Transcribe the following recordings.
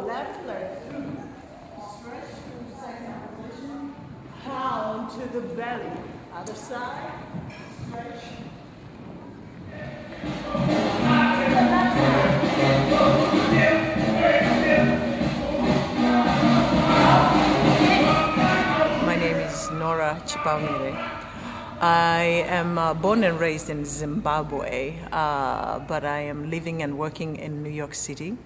Left leg through. Stretch to second position. Down to the belly. Other side. Stretch. My name is Nora Chipaumire. I am born and raised in Zimbabwe, but I am living and working in New York City.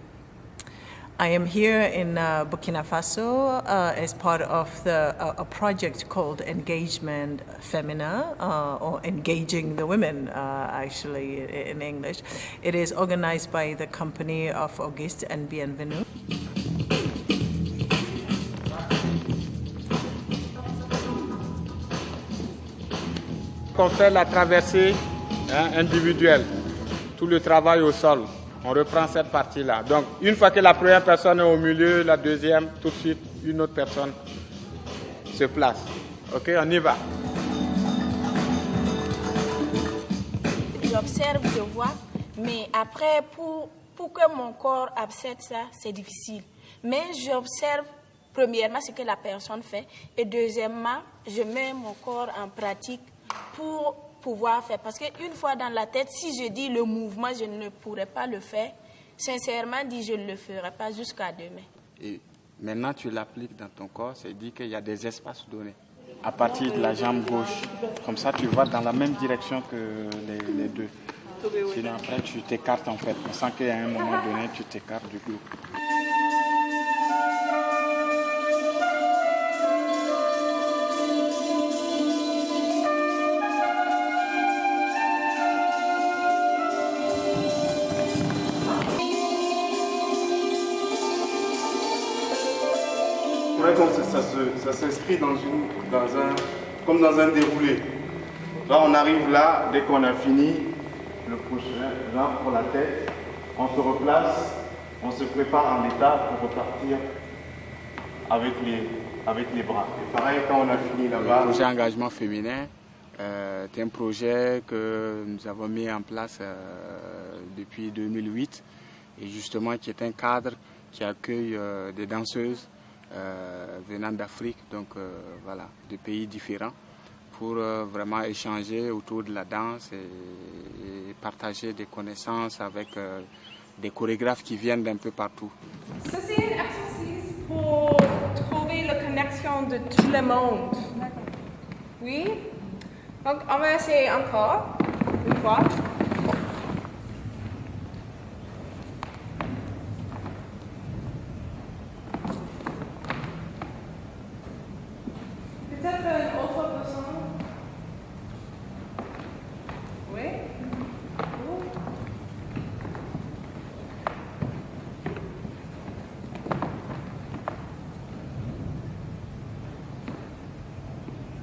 I am here in Burkina Faso as part of a project called Engagement Féminin, or Engaging the Women, actually in English. It is organized by the company of Auguste and Bienvenue. On fait la traversée individuelle, tout le travail au sol. On reprend cette partie-là. Donc, une fois que la première personne est au milieu, la deuxième, tout de suite, une autre personne se place. OK, on y va. J'observe, je vois, mais après, pour que mon corps accepte ça, c'est difficile. Mais j'observe, premièrement, ce que la personne fait, et deuxièmement, je mets mon corps en pratique pour pouvoir faire. Parce qu'une fois dans la tête, si je dis le mouvement, je ne pourrais pas le faire. Sincèrement dit, je ne le ferai pas jusqu'à demain. Et maintenant, tu l'appliques dans ton corps, c'est dit qu'il y a des espaces donnés. À partir de la jambe gauche, comme ça, tu vas dans la même direction que les deux. Sinon, après, tu t'écartes en fait. On sent qu'à un moment donné, tu t'écartes du groupe. Ça s'inscrit comme dans un déroulé. Là, on arrive là, dès qu'on a fini, le prochain, là, pour la tête, on se replace, on se prépare en état pour repartir avec les bras. Et pareil, quand on a fini là-bas... Le projet Engagement Féminin, c'est un projet que nous avons mis en place depuis 2008 et justement qui est un cadre qui accueille des danseuses venant d'Afrique, donc voilà, de pays différents, pour vraiment échanger autour de la danse et partager des connaissances avec des chorégraphes qui viennent d'un peu partout. Ça, c'est un exercice pour trouver la connexion de tout le monde. Oui? Donc, on va essayer encore, une fois. Peut-être une autre personne. Oui?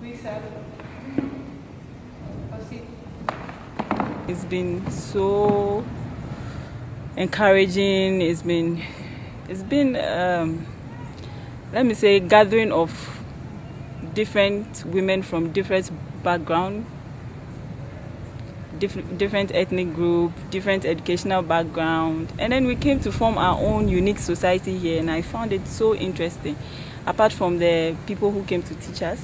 Oui, ça. Aussi. It's been so encouraging. It's been let me say, gathering of different women from different backgrounds, different ethnic group, different educational background, and then we came to form our own unique society here, and I found it so interesting. Apart from the people who came to teach us,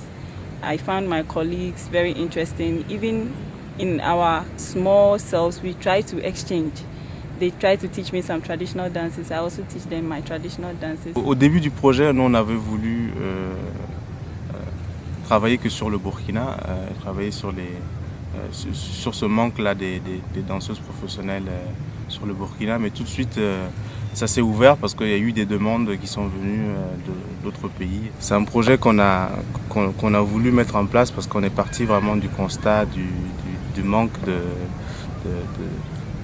I found my colleagues very interesting. Even in our small selves, we try to exchange. They try to teach me some traditional dances. I also teach them my traditional dances. Au début du projet, nous on avait voulu travailler que sur le Burkina, travailler sur ce manque-là des danseuses professionnelles sur le Burkina, mais tout de suite ça s'est ouvert parce qu'il y a eu des demandes qui sont venues d'autres pays. C'est un projet qu'on a voulu mettre en place parce qu'on est parti vraiment du constat du manque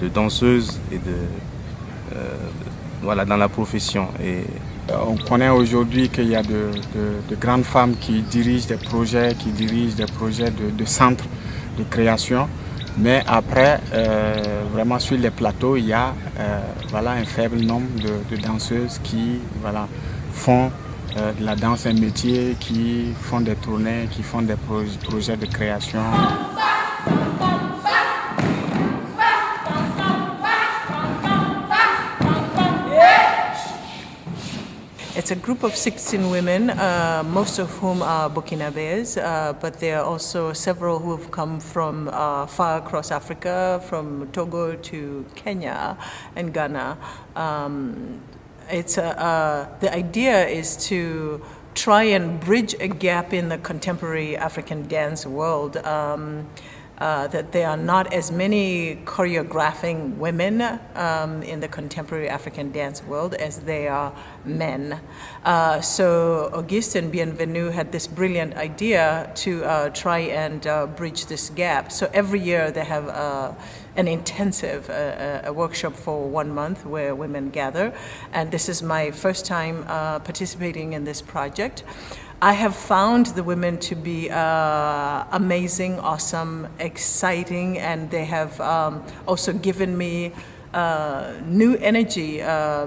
de danseuses et voilà, dans la profession. Et on connaît aujourd'hui qu'il y a de grandes femmes qui dirigent des projets, de centres de création. Mais après, vraiment sur les plateaux, il y a voilà, un faible nombre de danseuses qui font de la danse un métier, qui font des tournées, qui font des projets de création. It's a group of 16 women, most of whom are Burkinabés, but there are also several who have come from far across Africa, from Togo to Kenya and Ghana. The idea is to try and bridge a gap in the contemporary African dance world. That there are not as many choreographing women in the contemporary African dance world as there are men. So Auguste and Bienvenue had this brilliant idea to try and bridge this gap. So every year they have an intensive a workshop for 1 month where women gather. And this is my first time participating in this project. I have found the women to be amazing, awesome, exciting, and they have also given me new energy,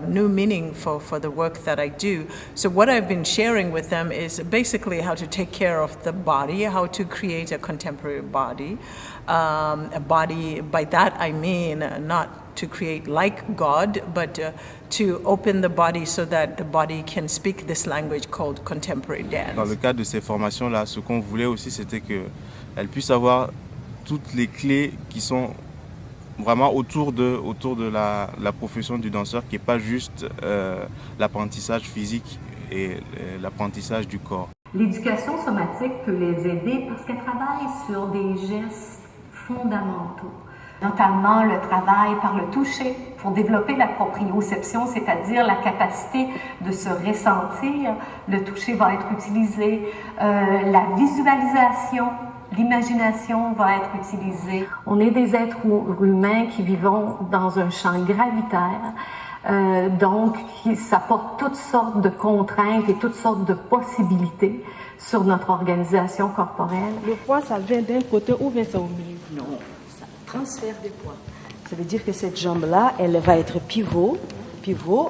new meaning for the work that I do. So what I've been sharing with them is basically how to take care of the body, how to create a contemporary body. A body, by that I mean not to create like God, but to open the body so that the body can speak this language called contemporary dance. Dans le cadre de ces formations-là, ce qu'on voulait aussi, c'était qu'elles puissent avoir toutes les clés qui sont vraiment autour de la profession du danseur, qui n'est pas juste l'apprentissage physique et l'apprentissage du corps. L'éducation somatique peut les aider parce qu'elle travaille sur des gestes fondamentaux, notamment le travail par le toucher pour développer la proprioception, c'est-à-dire la capacité de se ressentir. Le toucher va être utilisé, la visualisation, l'imagination va être utilisée. On est des êtres humains qui vivons dans un champ gravitaire, donc ça porte toutes sortes de contraintes et toutes sortes de possibilités sur notre organisation corporelle. Le poids, ça vient d'un côté ou vient ça au milieu? Non, ça transfère des poids. Ça veut dire que cette jambe-là, elle va être pivot,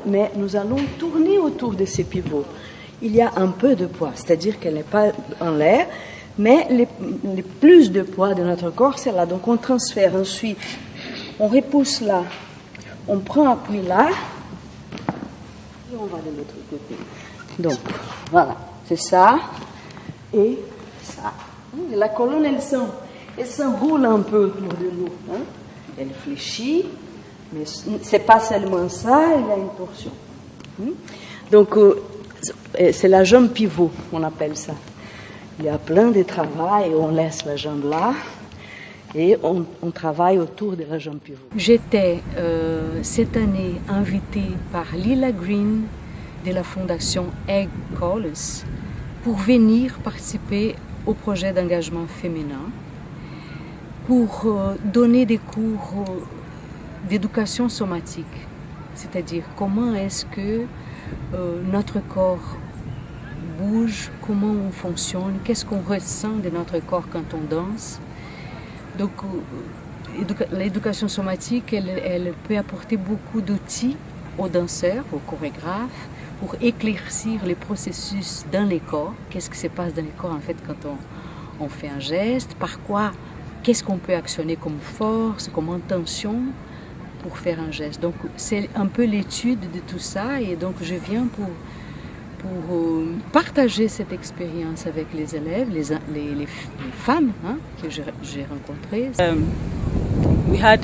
mais nous allons tourner autour de ces pivots. Il y a un peu de poids, c'est-à-dire qu'elle n'est pas en l'air, mais les plus de poids de notre corps, c'est là. Donc on transfère ensuite, on repousse là, on prend appui là, et on va de l'autre côté. Donc voilà, c'est ça et ça. Et la colonne, elle s'enroule un peu autour de nous. Hein? Elle fléchit, mais c'est pas seulement ça, il y a une torsion. Donc c'est la jambe pivot, on appelle ça. Il y a plein de travail, on laisse la jambe là et on travaille autour de la jambe pivot. J'étais cette année invitée par Lila Green de la fondation Egg Calls pour venir participer au projet d'engagement féminin, pour donner des cours d'éducation somatique, c'est-à-dire comment est-ce que notre corps bouge, comment on fonctionne, qu'est-ce qu'on ressent de notre corps quand on danse. Donc l'éducation somatique, elle peut apporter beaucoup d'outils aux danseurs, aux chorégraphes, pour éclaircir les processus dans les corps. Qu'est-ce qui se passe dans les corps en fait quand on fait un geste, par quoi, qu'est-ce qu'on peut actionner comme force, comme intention pour faire un geste. Donc c'est un peu l'étude de tout ça et donc je viens pour partager cette expérience avec les élèves, les femmes que j'ai rencontrées. We had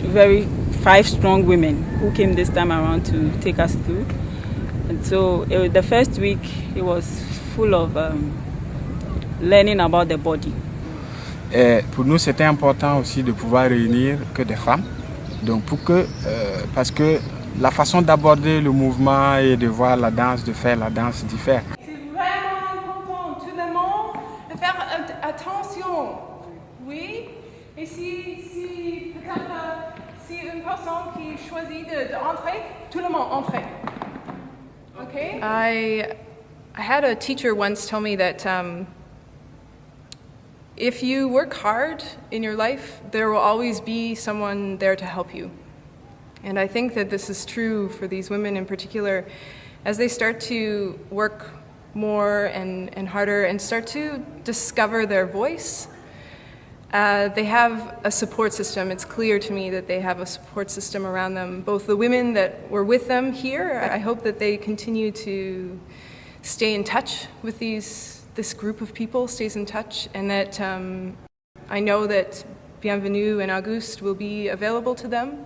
5 strong women who came this time around to take us through. And so the first week it was full of learning about the body. Et pour nous, c'était important aussi de pouvoir réunir que des femmes. Donc parce que la façon d'aborder le mouvement et de voir la danse, de faire la danse diffère. celui d'entrée, tout le monde entrée. Okay? I had a teacher once tell me that if you work hard in your life, there will always be someone there to help you. And I think that this is true for these women in particular. As they start to work more and harder and start to discover their voice, they have a support system. It's clear to me that they have a support system around them. Both the women that were with them here, I hope that they continue to stay in touch with this group of people, stays in touch, and that I know that Bienvenue and Auguste will be available to them.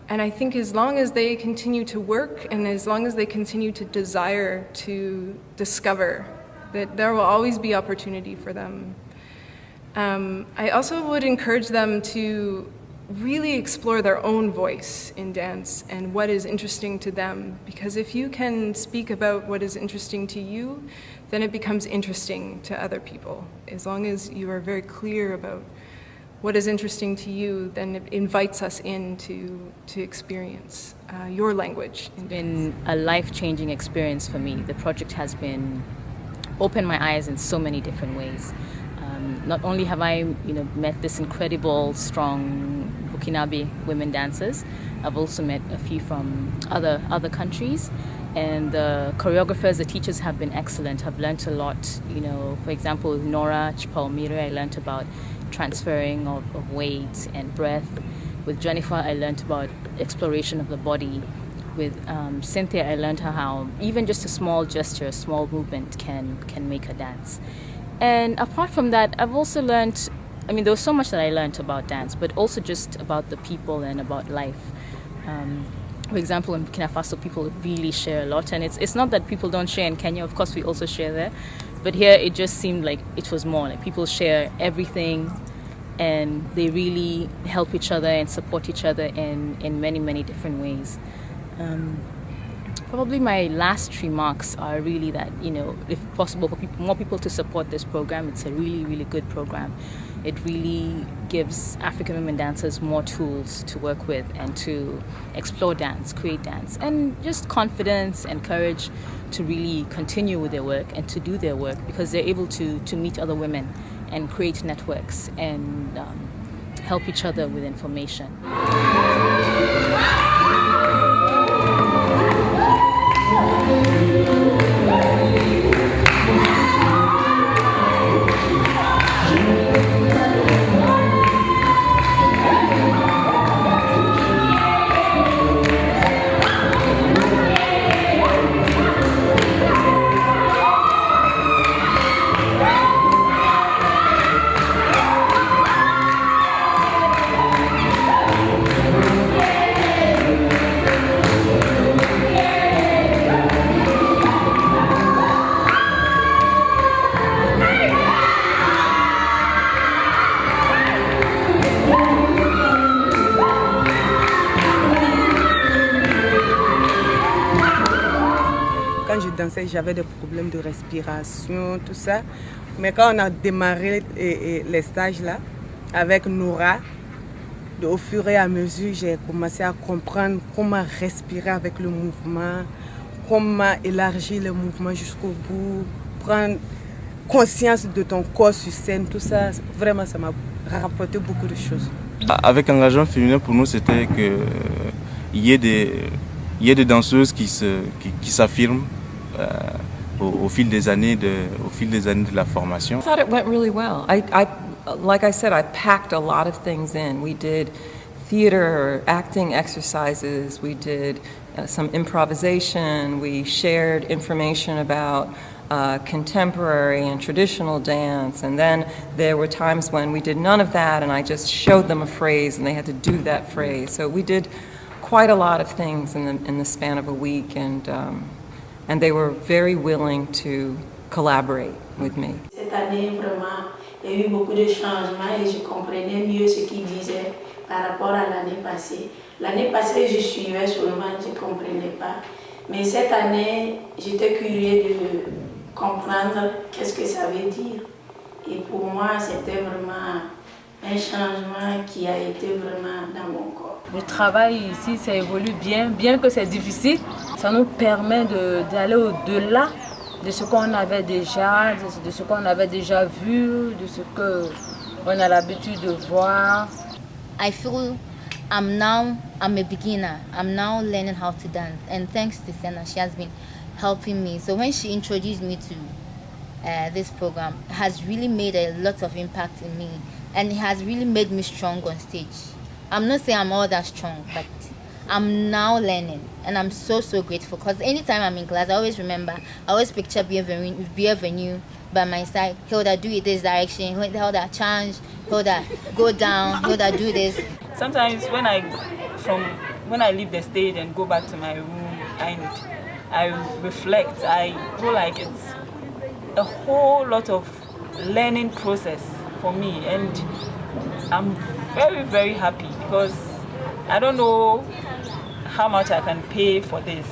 And I think as long as they continue to work and as long as they continue to desire to discover, that there will always be opportunity for them. I also would encourage them to really explore their own voice in dance and what is interesting to them, because if you can speak about what is interesting to you, then it becomes interesting to other people. As long as you are very clear about what is interesting to you, then it invites us in to experience your language. It's been a life-changing experience for me. The project has been opened my eyes in so many different ways. Not only have I met this incredible, strong Burkinabe women dancers, I've also met a few from other countries. And the choreographers, the teachers have been excellent. I've learned a lot. For example, with Nora Chipalmire, I learned about transferring of weight and breath. With Jennifer, I learned about exploration of the body. With Cynthia, I learned how even just a small gesture, a small movement can make a dance. And apart from that, I've also learned, there was so much that I learned about dance, but also just about the people and about life. For example, in Burkina Faso, people really share a lot, and it's not that people don't share in Kenya. Of course, we also share there, but here it just seemed like it was more like people share everything, and they really help each other and support each other in many, many different ways. Probably my last remarks are really that, if possible, for more people to support this program. It's a really, really good program. It really gives African women dancers more tools to work with and to explore dance, create dance, and just confidence and courage to really continue with their work and to do their work, because they're able to meet other women and create networks and help each other with information. Quand je dansais, j'avais des problèmes de respiration, tout ça. Mais quand on a démarré les stages là, avec Nora, au fur et à mesure, j'ai commencé à comprendre comment respirer avec le mouvement, comment élargir le mouvement jusqu'au bout, prendre conscience de ton corps sur scène, tout ça. Vraiment, ça m'a rapporté beaucoup de choses. Avec Engagement Féminin, pour nous, c'était qu'il y ait des danseuses qui s'affirment au fil des années de la formation. I thought it went really well. Like I said, I packed a lot of things in. We did theater, acting exercises, we did some improvisation, we shared information about contemporary and traditional dance, and then there were times when we did none of that and I just showed them a phrase and they had to do that phrase. So we did quite a lot of things in the span of a week, and they were very willing to collaborate with me. Cette année, vraiment, il y a eu beaucoup de changements et je comprenais mieux ce qu'ils disaient par rapport à l'année passée. L'année passée, je suivais seulement, je ne comprenais pas. Mais cette année, j'étais curieux de comprendre qu'est-ce que ça veut dire. Et pour moi, c'était vraiment un changement qui a été vraiment dans mon corps. Le travail ici, ça évolue bien que c'est difficile. Ça nous permet d'aller au-delà de ce qu'on avait déjà, de ce qu'on avait déjà vu, de ce qu'on a l'habitude de voir. I feel I'm a beginner. I'm now learning how to dance. And thanks to Senna, she has been helping me. So when she introduced me to this program, it has really made a lot of impact in me. And it has really made me strong on stage. I'm not saying I'm all that strong, but I'm now learning. And I'm so grateful. Because anytime I'm in class, I always picture Bienvenue by my side. Hilda, do it this direction. Hilda, change. Hilda, go down. Hilda, do this. Sometimes when I leave the stage and go back to my room and I reflect, I feel like it's a whole lot of learning process for me, and I'm very happy because I don't know how much I can pay for this,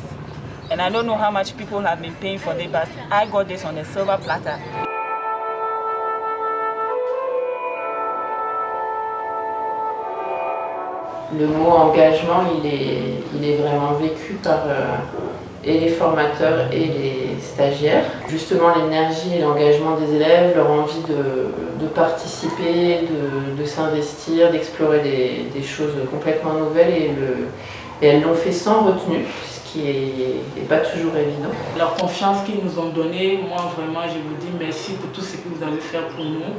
and I don't know how much people have been paying for this, but I got this on a silver platter. Le mot engagement, il est vraiment vécu par et les formateurs et les stagiaires. Justement, l'énergie et l'engagement des élèves, leur envie de participer, de s'investir, d'explorer des choses complètement nouvelles et elles l'ont fait sans retenue, ce qui n'est pas toujours évident. La confiance qu'ils nous ont donnée, moi vraiment je vous dis merci pour tout ce que vous avez fait pour nous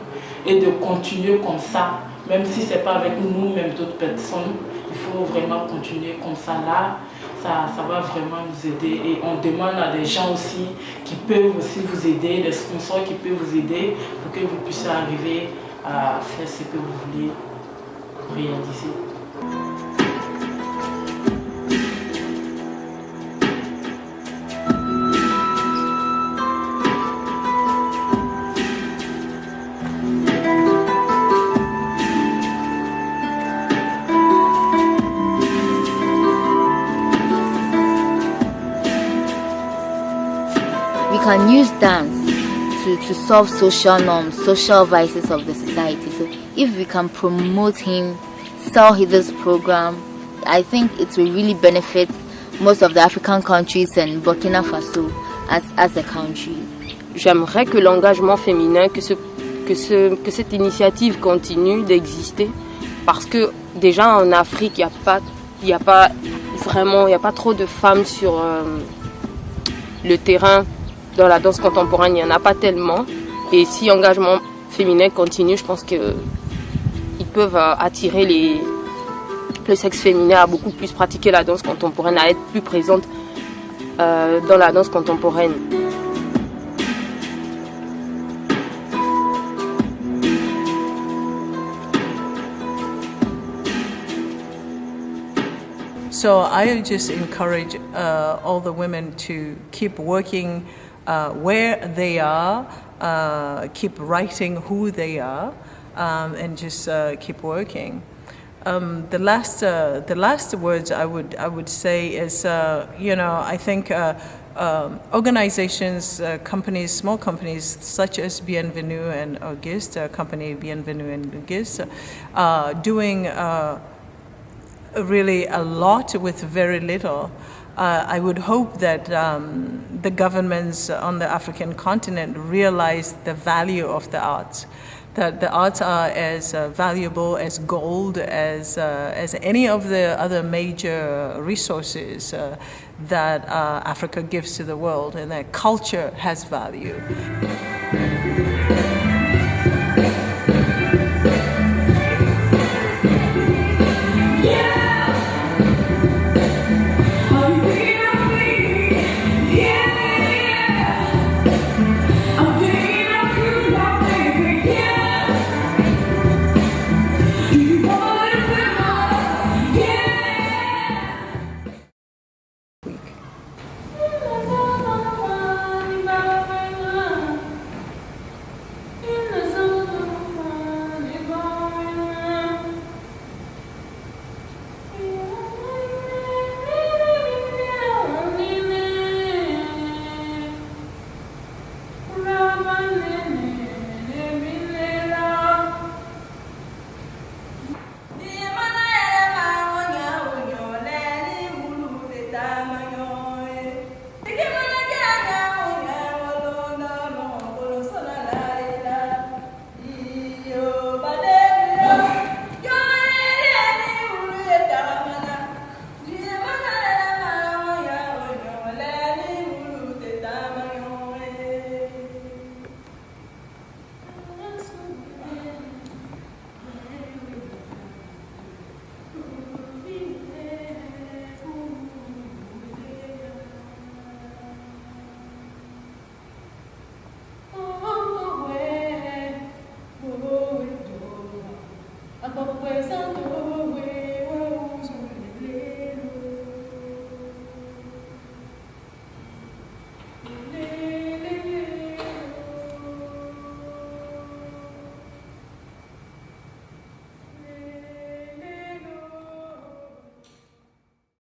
et de continuer comme ça. Même si ce n'est pas avec nous, même d'autres personnes, il faut vraiment continuer comme ça. Là, ça va vraiment nous aider. Et on demande à des gens aussi qui peuvent aussi vous aider, des sponsors qui peuvent vous aider pour que vous puissiez arriver à faire ce que vous voulez réaliser. We can use dance to solve social norms, social vices of the society. So if we can promote him, sell this program, I think it will really benefit most of the African countries and Burkina Faso as a country. J'aimerais que l'engagement féminin, que cette initiative continue d'exister, parce que déjà en Afrique, il n'y a pas trop de femmes sur le terrain. Dans la danse contemporaine, il n'y en a pas tellement. Et si l'engagement féminin continue, je pense qu'ils peuvent attirer le sexe féminin à beaucoup plus pratiquer la danse contemporaine, à être plus présente dans la danse contemporaine. So I just encourage all the women to keep working where they are, keep writing who they are, and just keep working. The last words I would say is, I think organizations, companies, small companies such as Bienvenue and Auguste, company Bienvenue and Auguste, doing really a lot with very little. I would hope that the governments on the African continent realize the value of the arts, that the arts are as valuable as gold, as any of the other major resources that Africa gives to the world, and that culture has value.